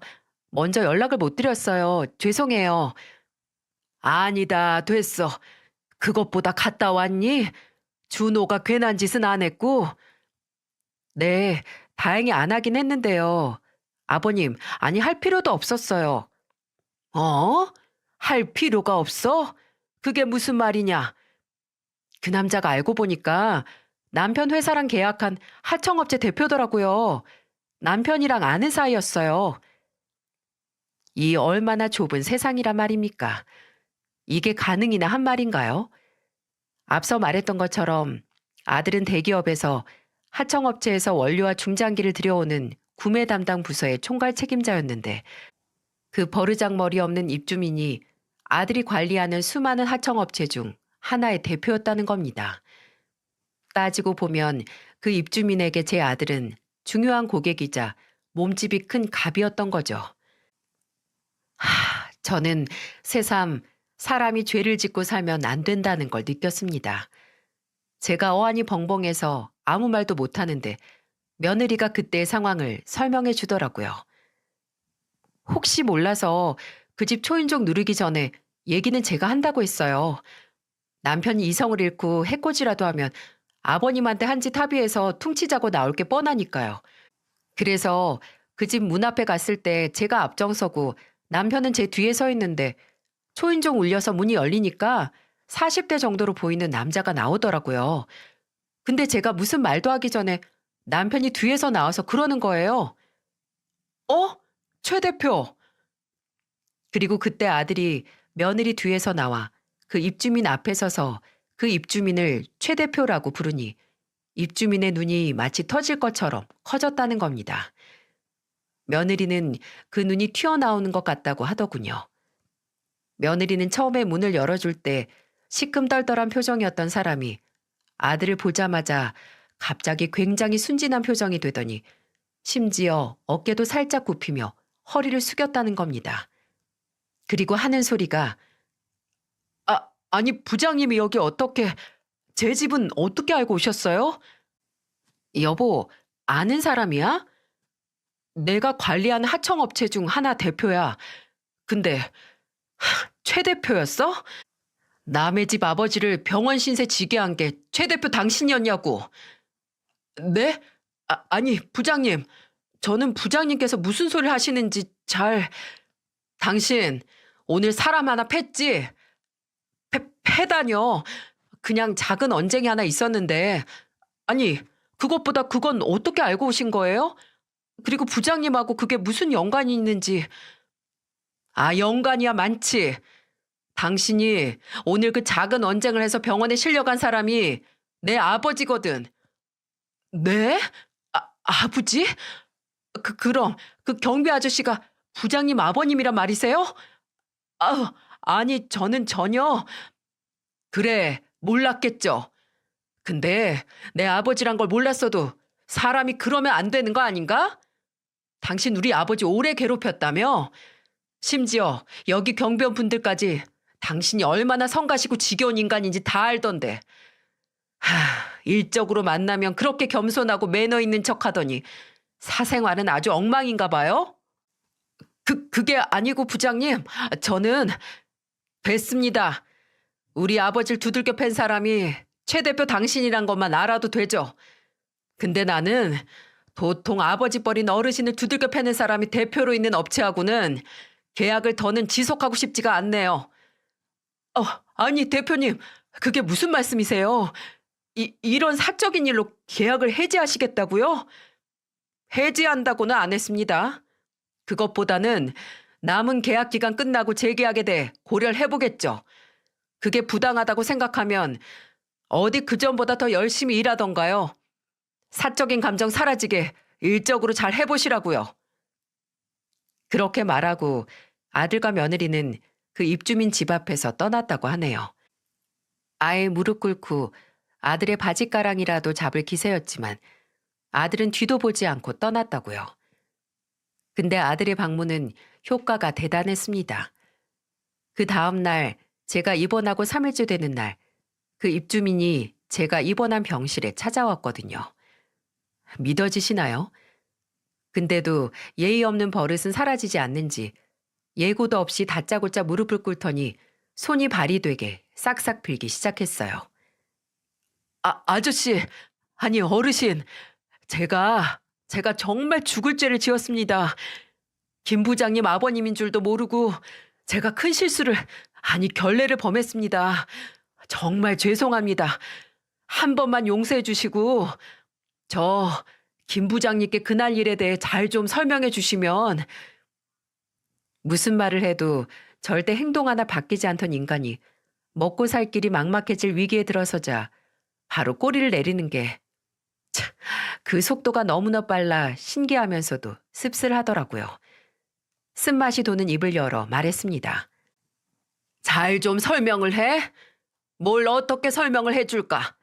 먼저 연락을 못 드렸어요. 죄송해요. 아니다, 됐어. 그것보다 갔다 왔니? 준호가 괜한 짓은 안 했고? 네, 다행히 안 하긴 했는데요. 아버님, 아니 할 필요도 없었어요. 어? 할 필요가 없어? 그게 무슨 말이냐? 그 남자가 알고 보니까 남편 회사랑 계약한 하청업체 대표더라고요. 남편이랑 아는 사이였어요. 이 얼마나 좁은 세상이란 말입니까? 이게 가능이나 한 말인가요? 앞서 말했던 것처럼 아들은 대기업에서 하청업체에서 원료와 중장기를 들여오는 구매 담당 부서의 총괄 책임자였는데 그 버르장머리 없는 입주민이 아들이 관리하는 수많은 하청업체 중 하나의 대표였다는 겁니다. 따지고 보면 그 입주민에게 제 아들은 중요한 고객이자 몸집이 큰 갑이었던 거죠. 저는 새삼 사람이 죄를 짓고 살면 안 된다는 걸 느꼈습니다. 제가 어안이 벙벙해서 아무 말도 못하는데 며느리가 그때의 상황을 설명해 주더라고요. 혹시 몰라서 그 집 초인종 누르기 전에 얘기는 제가 한다고 했어요. 남편이 이성을 잃고 해코지라도 하면 아버님한테 한 짓 합의해서 퉁치자고 나올 게 뻔하니까요. 그래서 그 집 문 앞에 갔을 때 제가 앞장서고 남편은 제 뒤에 서 있는데 초인종 울려서 문이 열리니까 40대 정도로 보이는 남자가 나오더라고요. 근데 제가 무슨 말도 하기 전에 남편이 뒤에서 나와서 그러는 거예요. 어? 최 대표. 그리고 그때 아들이 며느리 뒤에서 나와 그 입주민 앞에 서서 그 입주민을 최 대표라고 부르니 입주민의 눈이 마치 터질 것처럼 커졌다는 겁니다. 며느리는 그 눈이 튀어나오는 것 같다고 하더군요. 며느리는 처음에 문을 열어줄 때 시큼떨떨한 표정이었던 사람이 아들을 보자마자 갑자기 굉장히 순진한 표정이 되더니 심지어 어깨도 살짝 굽히며 허리를 숙였다는 겁니다. 그리고 하는 소리가 아니 부장님이 여기 어떻게 제 집은 어떻게 알고 오셨어요? 여보, 아는 사람이야? 내가 관리하는 하청업체 중 하나 대표야. 근데 최 대표였어? 남의 집 아버지를 병원 신세 지게 한 게 최 대표 당신이었냐고. 네? 아니 부장님, 저는 부장님께서 무슨 소리를 하시는지 당신 오늘 사람 하나 팼지? 패다뇨. 그냥 작은 언쟁이 하나 있었는데. 아니, 그것보다 그건 어떻게 알고 오신 거예요? 그리고 부장님하고 그게 무슨 연관이 있는지. 연관이야 많지. 당신이 오늘 그 작은 언쟁을 해서 병원에 실려간 사람이 내 아버지거든. 네? 아버지? 그럼 그 경비 아저씨가 부장님 아버님이란 말이세요? 아니, 저는 전혀. 그래, 몰랐겠죠. 근데 내 아버지란 걸 몰랐어도 사람이 그러면 안 되는 거 아닌가? 당신 우리 아버지 오래 괴롭혔다며? 심지어 여기 경비원 분들까지 당신이 얼마나 성가시고 지겨운 인간인지 다 알던데. 일적으로 만나면 그렇게 겸손하고 매너 있는 척하더니 사생활은 아주 엉망인가 봐요? 그게 아니고 부장님, 저는 뵀습니다. 우리 아버지를 두들겨 팬 사람이 최 대표 당신이란 것만 알아도 되죠. 근데 나는 도통 아버지 버린 어르신을 두들겨 패는 사람이 대표로 있는 업체하고는 계약을 더는 지속하고 싶지가 않네요. 아니 대표님, 그게 무슨 말씀이세요? 이런 사적인 일로 계약을 해지하시겠다고요? 해지한다고는 안 했습니다. 그것보다는 남은 계약 기간 끝나고 재계약에 대해 고려를 해보겠죠. 그게 부당하다고 생각하면 어디 그전보다 더 열심히 일하던가요. 사적인 감정 사라지게 일적으로 잘 해보시라고요. 그렇게 말하고 아들과 며느리는 그 입주민 집 앞에서 떠났다고 하네요. 아예 무릎 꿇고 아들의 바짓가랑이라도 잡을 기세였지만 아들은 뒤도 보지 않고 떠났다고요. 근데 아들의 방문은 효과가 대단했습니다. 그 다음 날 제가 입원하고 3일째 되는 날 그 입주민이 제가 입원한 병실에 찾아왔거든요. 믿어지시나요? 근데도 예의 없는 버릇은 사라지지 않는지 예고도 없이 다짜고짜 무릎을 꿇더니 손이 발이 되게 싹싹 빌기 시작했어요. 아저씨, 아니 어르신, 제가 정말 죽을 죄를 지었습니다. 김 부장님 아버님인 줄도 모르고 제가 큰 실수를, 아니 결례를 범했습니다. 정말 죄송합니다. 한 번만 용서해 주시고 김 부장님께 그날 일에 대해 잘 좀 설명해 주시면. 무슨 말을 해도 절대 행동 하나 바뀌지 않던 인간이 먹고 살 길이 막막해질 위기에 들어서자 바로 꼬리를 내리는 게 그 속도가 너무나 빨라 신기하면서도 씁쓸하더라고요. 쓴맛이 도는 입을 열어 말했습니다. 잘 좀 설명을 해? 뭘 어떻게 설명을 해줄까?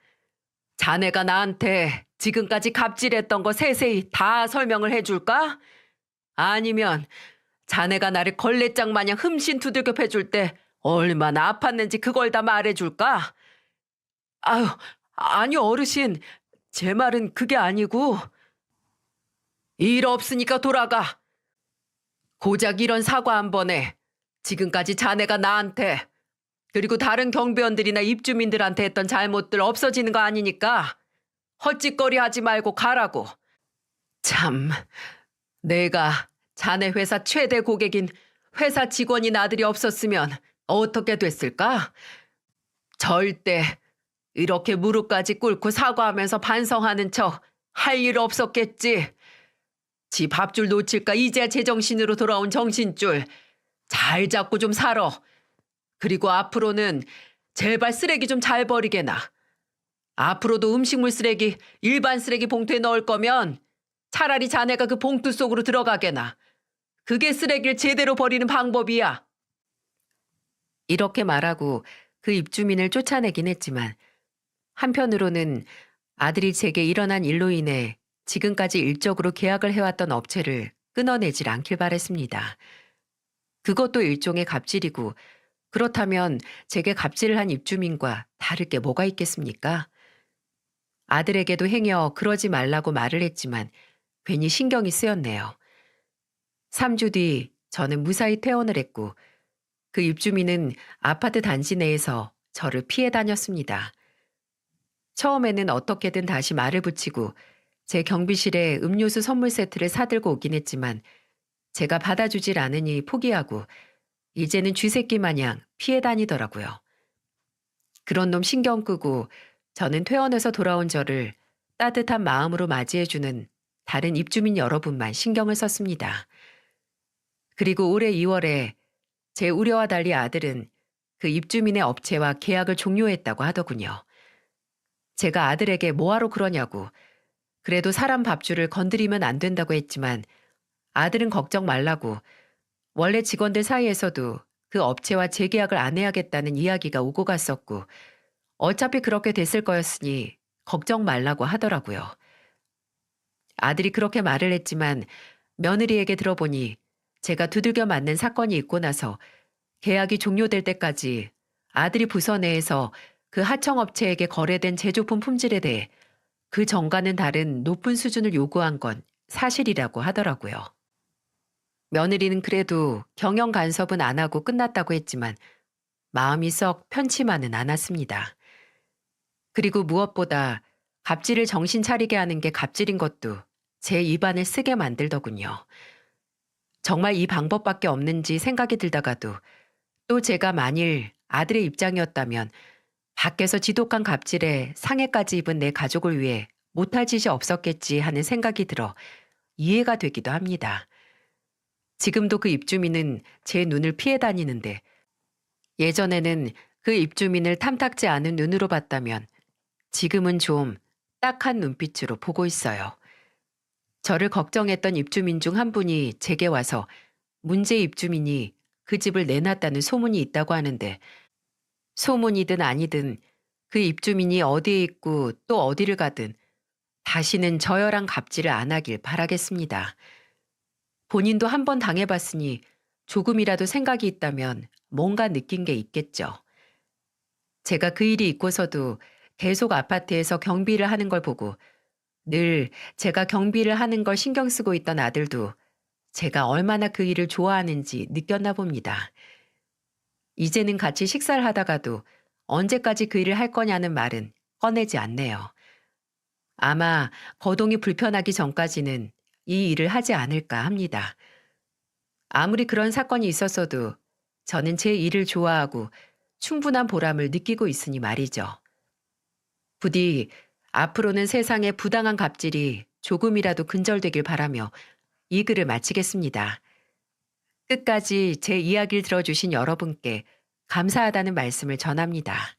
자네가 나한테 지금까지 갑질했던 거 세세히 다 설명을 해줄까? 아니면 자네가 나를 걸레장 마냥 흠씬 두들겨 패줄 때 얼마나 아팠는지 그걸 다 말해줄까? 아니 어르신, 제 말은 그게 아니고. 일 없으니까 돌아가. 고작 이런 사과 한 번에 지금까지 자네가 나한테 그리고 다른 경비원들이나 입주민들한테 했던 잘못들 없어지는 거 아니니까 헛짓거리 하지 말고 가라고. 참, 내가 자네 회사 최대 고객인 회사 직원인 아들이 없었으면 어떻게 됐을까? 절대 이렇게 무릎까지 꿇고 사과하면서 반성하는 척 할 일 없었겠지. 지 밥줄 놓칠까 이제 제정신으로 돌아온 정신줄 잘 잡고 좀 살아. 그리고 앞으로는 제발 쓰레기 좀 잘 버리게나. 앞으로도 음식물 쓰레기 일반 쓰레기 봉투에 넣을 거면 차라리 자네가 그 봉투 속으로 들어가게나. 그게 쓰레기를 제대로 버리는 방법이야. 이렇게 말하고 그 입주민을 쫓아내긴 했지만 한편으로는 아들이 제게 일어난 일로 인해 지금까지 일적으로 계약을 해왔던 업체를 끊어내질 않길 바랬습니다. 그것도 일종의 갑질이고 그렇다면 제게 갑질을 한 입주민과 다를 게 뭐가 있겠습니까? 아들에게도 행여 그러지 말라고 말을 했지만 괜히 신경이 쓰였네요. 3주 뒤 저는 무사히 퇴원을 했고 그 입주민은 아파트 단지 내에서 저를 피해 다녔습니다. 처음에는 어떻게든 다시 말을 붙이고 제 경비실에 음료수 선물 세트를 사들고 오긴 했지만 제가 받아주질 않으니 포기하고 이제는 쥐새끼 마냥 피해 다니더라고요. 그런 놈 신경 끄고 저는 퇴원해서 돌아온 저를 따뜻한 마음으로 맞이해주는 다른 입주민 여러분만 신경을 썼습니다. 그리고 올해 2월에 제 우려와 달리 아들은 그 입주민의 업체와 계약을 종료했다고 하더군요. 제가 아들에게 뭐하러 그러냐고 그래도 사람 밥줄을 건드리면 안 된다고 했지만 아들은 걱정 말라고 원래 직원들 사이에서도 그 업체와 재계약을 안 해야겠다는 이야기가 오고 갔었고 어차피 그렇게 됐을 거였으니 걱정 말라고 하더라고요. 아들이 그렇게 말을 했지만 며느리에게 들어보니 제가 두들겨 맞는 사건이 있고 나서 계약이 종료될 때까지 아들이 부서 내에서 그 하청업체에게 거래된 제조품 품질에 대해 그 전과는 다른 높은 수준을 요구한 건 사실이라고 하더라고요. 며느리는 그래도 경영 간섭은 안 하고 끝났다고 했지만 마음이 썩 편치만은 않았습니다. 그리고 무엇보다 갑질을 정신 차리게 하는 게 갑질인 것도 제 입안을 쓰게 만들더군요. 정말 이 방법밖에 없는지 생각이 들다가도 또 제가 만일 아들의 입장이었다면 밖에서 지독한 갑질에 상해까지 입은 내 가족을 위해 못할 짓이 없었겠지 하는 생각이 들어 이해가 되기도 합니다. 지금도 그 입주민은 제 눈을 피해 다니는데 예전에는 그 입주민을 탐탁지 않은 눈으로 봤다면 지금은 좀 딱한 눈빛으로 보고 있어요. 저를 걱정했던 입주민 중 한 분이 제게 와서 문제 입주민이 그 집을 내놨다는 소문이 있다고 하는데 소문이든 아니든 그 입주민이 어디에 있고 또 어디를 가든 다시는 저열한 갑질을 안 하길 바라겠습니다. 본인도 한 번 당해봤으니 조금이라도 생각이 있다면 뭔가 느낀 게 있겠죠. 제가 그 일이 있고서도 계속 아파트에서 경비를 하는 걸 보고 늘 제가 경비를 하는 걸 신경 쓰고 있던 아들도 제가 얼마나 그 일을 좋아하는지 느꼈나 봅니다. 이제는 같이 식사를 하다가도 언제까지 그 일을 할 거냐는 말은 꺼내지 않네요. 아마 거동이 불편하기 전까지는 이 일을 하지 않을까 합니다. 아무리 그런 사건이 있었어도 저는 제 일을 좋아하고 충분한 보람을 느끼고 있으니 말이죠. 부디 앞으로는 세상에 부당한 갑질이 조금이라도 근절되길 바라며 이 글을 마치겠습니다. 끝까지 제 이야기를 들어주신 여러분께 감사하다는 말씀을 전합니다.